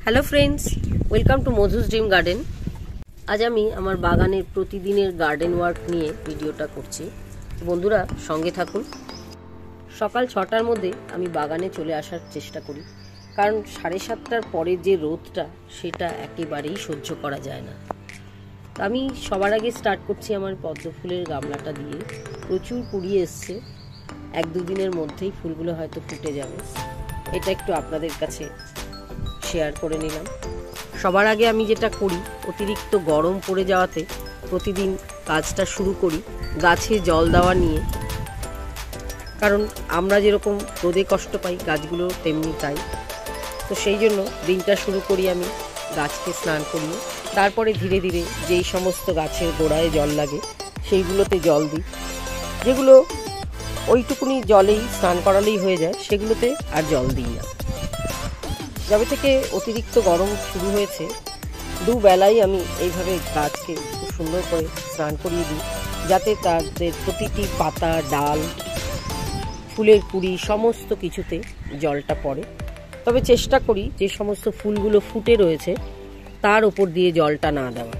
Hello friends, welcome to Madhu's dream garden. আজ আমি আমার বাগানের প্রতিদিনের গার্ডেন ওয়ার্ক নিয়ে ভিডিওটা করছি। বন্ধুরা সঙ্গে থাকুন। সকাল 6টার মধ্যে আমি বাগানে চলে আসার চেষ্টা করি, কারণ 7:30টার পরের যে রোদটা সেটা একেবারেই সহ্য করা যায় না। আমি সবার আগে স্টার্ট করছি আমার পদ্ম ফুলের গামলাটা দিয়ে। প্রচুর কুড়ি এসছে, 1-2 দিনের মধ্যেই ফুলগুলো হয়তো ফুটে যাবে। এটা একটু আপনাদের কাছে শেয়ার করে নিলাম। সবার আগে আমি যেটা করি, অতিরিক্ত গরম পড়ে যাওয়াতে প্রতিদিন কাজটা শুরু করি গাছে জল দেওয়া নিয়ে। কারণ আমরা যেরকম রোদে কষ্ট পাই, গাছগুলো তেমনি তাই। তো সেই জন্য দিনটা শুরু করি আমি গাছকে স্নান করিয়ে। তারপরে ধীরে ধীরে যেই সমস্ত গাছের গোড়ায় জল লাগে সেইগুলোতে জল দিই। যেগুলো ওইটুকুনি জলেই স্নান করালেই হয়ে যায়, সেগুলোতে আর জল দিই না। যবে থেকে অতিরিক্ত গরম শুরু হয়েছে, দুবেলাই আমি এইভাবে গাছকে খুব সুন্দর করে স্নান করিয়ে দিই, যাতে তাদের প্রতিটি পাতা, ডাল, ফুলের কুড়ি সমস্ত কিছুতে জলটা পড়ে। তবে চেষ্টা করি যে সমস্ত ফুলগুলো ফুটে রয়েছে তার ওপর দিয়ে জলটা না দেওয়া।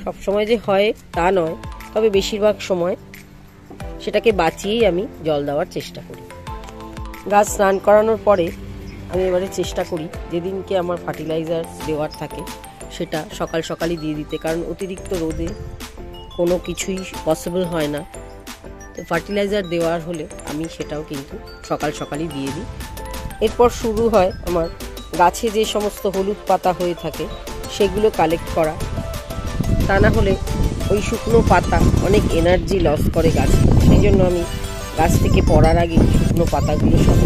সবসময় যে হয় তা নয়, তবে বেশিরভাগ সময় সেটাকে বাঁচিয়েই আমি জল দেওয়ার চেষ্টা করি। গাছ স্নান করানোর পরে আমি এবারে চেষ্টা করি যেদিনকে আমার ফার্টিলাইজার দেওয়ার থাকে সেটা সকাল সকালই দিয়ে দিতে, কারণ অতিরিক্ত রোদে কোনো কিছুই পসিবল হয় না। তো ফার্টিলাইজার দেওয়ার হলে আমি সেটাও কিন্তু সকাল সকালই দিয়ে দিই। এরপর শুরু হয় আমার গাছে যে সমস্ত হলুদ পাতা হয়ে থাকে সেগুলো কালেক্ট করা। তা না হলে ওই শুকনো পাতা অনেক এনার্জি লস করে গাছে। সেই জন্য আমি গাছ থেকে পড়ার আগে শুকনো পাতাগুলো সব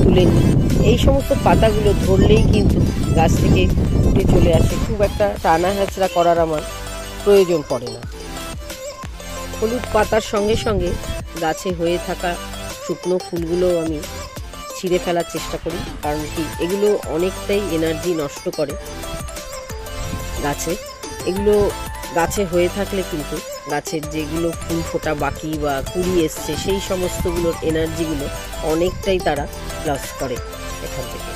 তুলে নিই। এই সমস্ত পাতাগুলো ধরলেই কিন্তু গাছ থেকে উঠে চলে আসে, খুব একটা টানা হ্যাচড়া করার আমার প্রয়োজন পড়ে না। হলুদ পাতার সঙ্গে সঙ্গে গাছে হয়ে থাকা শুকনো ফুলগুলো আমি ছিঁড়ে ফেলার চেষ্টা করি, কারণ কি এগুলো অনেকটাই এনার্জি নষ্ট করে গাছে। এগুলো গাছে হয়ে থাকলে কিন্তু গাছের যেগুলো ফুল ফোটা বাকি বা কুড়ি এসছে সেই সমস্তগুলোর এনার্জিগুলো অনেকটাই তারা লস করে এখান থেকে।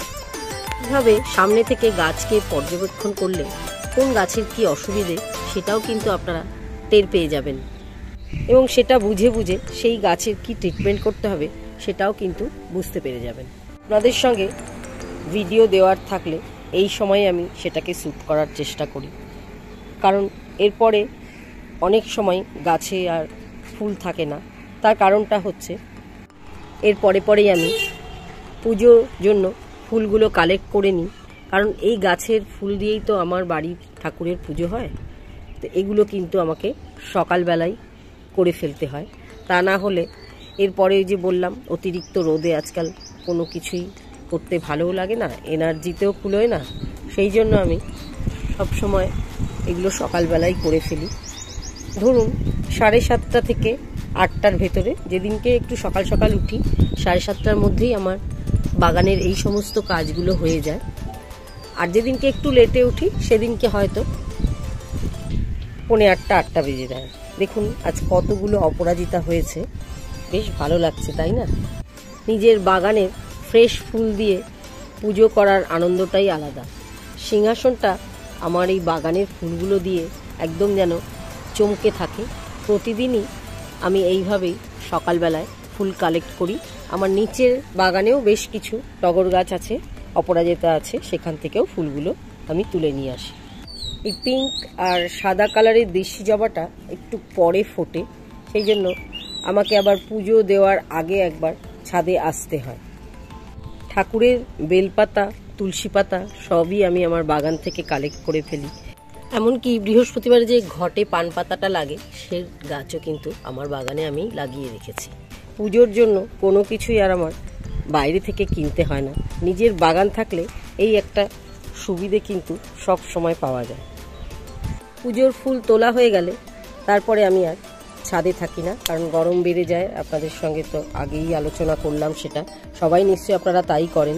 এভাবে সামনে থেকে গাছকে পর্যবেক্ষণ করলে কোন গাছের কি অসুবিধে সেটাও কিন্তু আপনারা টের পেয়ে যাবেন, এবং সেটা বুঝে বুঝে সেই গাছের কি ট্রিটমেন্ট করতে হবে সেটাও কিন্তু বুঝতে পেরে যাবেন। আপনাদের সঙ্গে ভিডিও দেওয়ার থাকলে এই সময় আমি সেটাকে শ্যুট করার চেষ্টা করি, কারণ এরপরে অনেক সময় গাছে আর ফুল থাকে না। তার কারণটা হচ্ছে এর পরেই আমি পুজোর জন্য ফুলগুলো কালেক্ট করে নিই, কারণ এই গাছের ফুল দিয়েই তো আমার বাড়ির ঠাকুরের পুজো হয়। তো এগুলো কিন্তু আমাকে সকালবেলায় করে ফেলতে হয়, তা না হলে এরপরে যে বললাম অতিরিক্ত রোদে আজকাল কোনো কিছুই করতে ভালোও লাগে না, এনার্জিতেও কুলোয় না। সেই জন্য আমি সবসময় এগুলো সকালবেলায় করে ফেলি। ধরুন 7:30 থেকে 8টার ভেতরে, যেদিনকে একটু সকাল সকাল উঠি 7:30টার মধ্যেই আমার বাগানের এই সমস্ত কাজগুলো হয়ে যায়। আর যেদিনকে একটু লেটে উঠি সেদিনকে হয়তো 7:45, 8টা বেজে যায়। দেখুন আজ কতগুলো অপরাজিতা হয়েছে, বেশ ভালো লাগছে তাই না? নিজের বাগানের ফ্রেশ ফুল দিয়ে পুজো করার আনন্দটাই আলাদা। সিংহাসনটা আমার এই বাগানের ফুলগুলো দিয়ে একদম যেন চমকে থাকে। প্রতিদিনই আমি এইভাবেই সকালবেলায় ফুল কালেক্ট করি। আমার নিচের বাগানেও বেশ কিছু টগর গাছ আছে, অপরাজিতা আছে, সেখান থেকেও ফুলগুলো আমি তুলে নিয়ে আসি। এই পিঙ্ক আর সাদা কালারের দেশি জবাটা একটু পরে ফোটে, সেই জন্য আমাকে আবার পুজো দেওয়ার আগে একবার ছাদে আসতে হয়। ঠাকুরের বেলপাতা, তুলসী পাতা সবই আমি আমার বাগান থেকে কালেক্ট করে ফেলি। এমনকি বৃহস্পতিবারে যে ঘটে পান পাতাটা লাগে সে গাছও কিন্তু আমার বাগানে আমি লাগিয়ে রেখেছি। পুজোর জন্য কোনো কিছুই আর আমার বাইরে থেকে কিনতে হয় না। নিজের বাগান থাকলে এই একটা সুবিধে কিন্তু সব সময় পাওয়া যায়। পুজোর ফুল তোলা হয়ে গেলে তারপরে আমি আর ছাদে থাকি না, কারণ গরম বেড়ে যায়। আপনাদের সঙ্গে তো আগেই আলোচনা করলাম, সেটা সবাই নিশ্চয়ই আপনারা তাই করেন।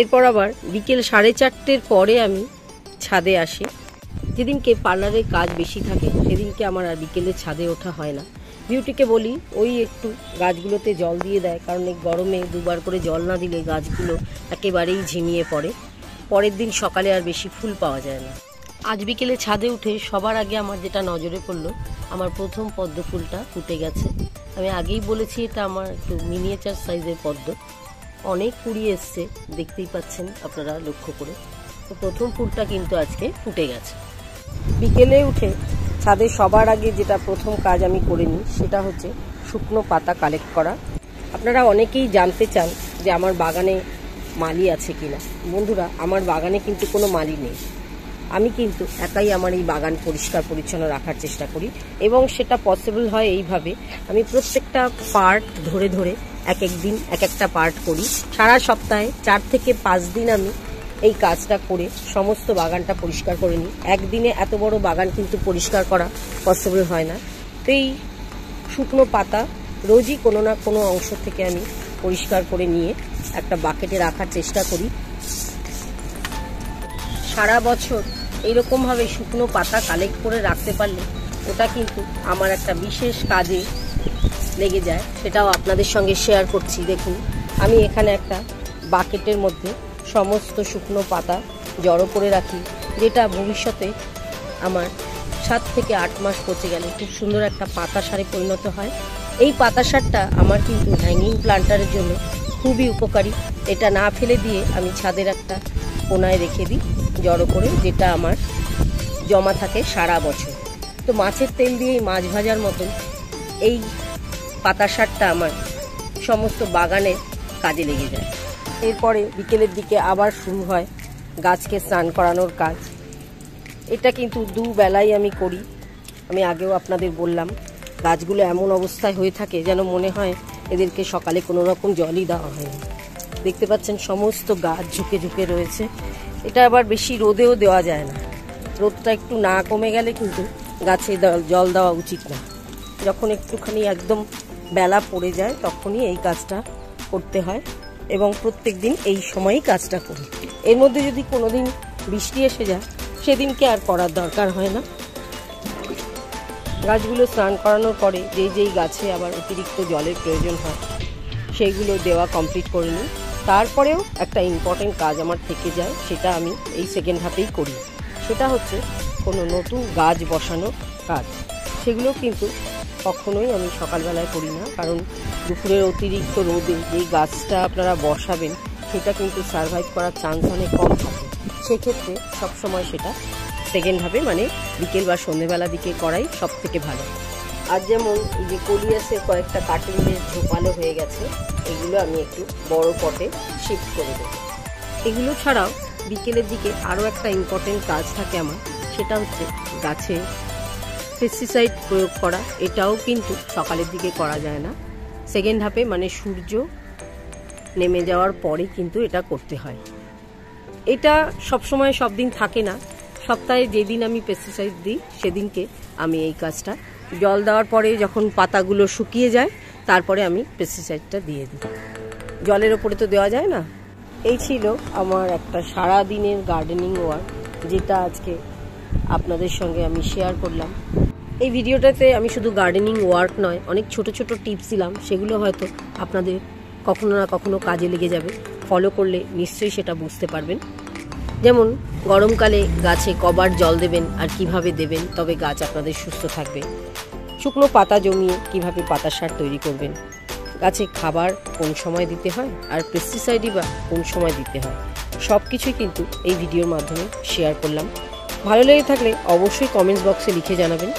এরপর আবার বিকেল 4:30 পরে আমি ছাদে আসি। যেদিনকে পার্লারের কাজ বেশি থাকে সেদিনকে আমার আর বিকেলে ছাদে ওঠা হয় না। বিউটিকে বলি ওই একটু গাছগুলোতে জল দিয়ে দেয়, কারণ এই গরমে 2বার করে জল না দিলে গাছগুলো একেবারেই ঝিমিয়ে পড়ে। পরের দিন সকালে আর বেশি ফুল পাওয়া যায় না। আজ বিকেলে ছাদে উঠে সবার আগে আমার যেটা নজরে পড়লো, আমার প্রথম পদ্ম ফুলটা ফুটে গেছে। আমি আগেই বলেছি এটা আমার একটু মিনিয়েচার সাইজের পদ্ম, অনেক কুড়ি এসছে, দেখতেই পাচ্ছেন আপনারা লক্ষ্য করে। তো প্রথম ফুলটা কিন্তু আজকে ফুটে গেছে। বিকেলে উঠে ছাদে সবার আগে যেটা প্রথম কাজ আমি করে নিই সেটা হচ্ছে শুকনো পাতা কালেক্ট করা। আপনারা অনেকেই জানতে চান যে আমার বাগানে মালি আছে কিনা। বন্ধুরা, আমার বাগানে কিন্তু কোনো মালি নেই। আমি কিন্তু একাই আমার এই বাগান পরিষ্কার পরিচ্ছন্ন রাখার চেষ্টা করি, এবং সেটা পসিবল হয় এইভাবে, আমি প্রত্যেকটা পার্ট ধরে ধরে এক এক দিন এক একটা পার্ট করি। সারা সপ্তাহে 4 থেকে 5 দিন আমি এই কাজটা করে সমস্ত বাগানটা পরিষ্কার করে নিই। একদিনে এত বড় বাগান কিন্তু পরিষ্কার করা পসিবল হয় না। তো এই শুকনো পাতা রোজই কোনো না কোনো অংশ থেকে আমি পরিষ্কার করে নিয়ে একটা বাকেটে রাখার চেষ্টা করি। সারা বছর এইরকমভাবে শুকনো পাতা কালেক্ট করে রাখতে পারলে ওটা কিন্তু আমার একটা বিশেষ কাজে লেগে যায়, সেটাও আপনাদের সঙ্গে শেয়ার করছি। দেখুন, আমি এখানে একটা বাকেটের মধ্যে সমস্ত শুকনো পাতা জড়ো করে রাখি, যেটা ভবিষ্যতে আমার 7 থেকে 8 মাস পচে গেলে খুব সুন্দর একটা পাতা সারে পরিণত হয়। এই পাতা সারটা আমার কিন্তু হ্যাঙ্গিং প্লান্টারের জন্য খুবই উপকারী। এটা না ফেলে দিয়ে আমি ছাদের একটা কোনায় রেখে দিই জড়ো করে, যেটা আমার জমা থাকে সারা বছর। তো মাছের তেল দিয়ে মাছ ভাজার মতন এই পাতা সারটা আমার সমস্ত বাগানে কাজে লেগে যায়। এরপরে বিকেলের দিকে আবার শুরু হয় গাছকে স্নান করানোর কাজ। এটা কিন্তু দুবেলাই আমি করি। আমি আগেও আপনাদের বললাম, গাছগুলো এমন অবস্থায় হয়ে থাকে যেন মনে হয় এদেরকে সকালে কোনো রকম জলই দেওয়া হয়নি। দেখতে পাচ্ছেন সমস্ত গাছ ঝুঁকে ঝুঁকে রয়েছে। এটা আবার বেশি রোদেও দেওয়া যায় না, রোদটা একটু না কমে গেলে কিন্তু গাছে জল দেওয়া উচিত না। যখন একটুখানি একদম বেলা পড়ে যায় তখনই এই কাজটা করতে হয়, এবং প্রত্যেক দিন এই সময়ই কাজটা করি। এর মধ্যে যদি কোনো দিন বৃষ্টি এসে যায় সেদিনকে আর করার দরকার হয় না। গাছগুলো স্নান করানোর পরে যেই গাছে আবার অতিরিক্ত জলের প্রয়োজন হয় সেইগুলো দেওয়া কমপ্লিট করে নিই। তারপরেও একটা ইম্পর্টেন্ট কাজ আমার থেকে যায়, সেটা আমি এই সেকেন্ড হাফেই করি। সেটা হচ্ছে কোনো নতুন গাছ বসানোর কাজ। সেগুলো কিন্তু কখনোই আমি সকালবেলায় করি না, কারণ দুপুরের অতিরিক্ত রোদে যেই গাছটা আপনারা বসাবেন সেটা কিন্তু সারভাইভ করার চান্স অনেক কম থাকে। সেক্ষেত্রে সবসময় সেটা সেকেন্ড হাফে, মানে বিকেল বা সন্ধ্যেবেলা দিকে করাই সব থেকে ভালো। আর যেমন এই যে কলিয়াসের কয়েকটা কাটিং বেশ ঝোপালো হয়ে গেছে, এগুলো আমি একটু বড় পটে শিফট করে দেবো। এগুলো ছাড়াও বিকেলের দিকে আরও একটা ইম্পর্টেন্ট কাজ থাকে আমার, সেটা হচ্ছে গাছে পেস্টিসাইড প্রয়োগ করা। এটাও কিন্তু সকালের দিকে করা যায় না, সেকেন্ড হাফে মানে সূর্য নেমে যাওয়ার পরে কিন্তু এটা করতে হয়। এটা সবসময় সব দিন থাকে না, সপ্তাহে যেদিন আমি পেস্টিসাইড দিই সেদিনকে আমি এই কাজটা, জল দেওয়ার পরে যখন পাতাগুলো শুকিয়ে যায় তারপরে আমি পেস্টিসাইডটা দিয়ে দিই। জলের ওপরে তো দেওয়া যায় না। এই ছিল আমার একটা সারা দিনের গার্ডেনিং ওয়ার্ক, যেটা আজকে আপনাদের সঙ্গে আমি শেয়ার করলাম। এই ভিডিওটাতে আমি শুধু গার্ডেনিং ওয়ার্ক নয়, অনেক ছোট ছোট টিপস দিলাম, সেগুলো হয়তো আপনাদের কখনো না কখনো কাজে লেগে যাবে। ফলো করলে নিশ্চয়ই সেটা বুঝতে পারবেন। যেমন গরমকালে গাছে কবার জল দেবেন আর কিভাবে দেবেন, তবে গাছ আপনাদের সুস্থ থাকবে। শুকনো পাতা জমিয়ে কিভাবে পাতা সার তৈরি করবেন, গাছে খাবার কোন সময় দিতে হয়, আর পেস্টিসাইডই বা কোন সময় দিতে হয়, সব কিছুই কিন্তু এই ভিডিওর মাধ্যমে শেয়ার করলাম। ভালো লেগে থাকলে অবশ্যই কমেন্টস বক্সে লিখে জানাবেন।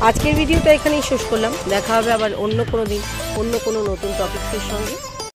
আজকের ভিডিওটা এখানেই শেষ করলাম। দেখা হবে আবার অন্য কোনো দিন অন্য কোনো নতুন টপিকসের সঙ্গে।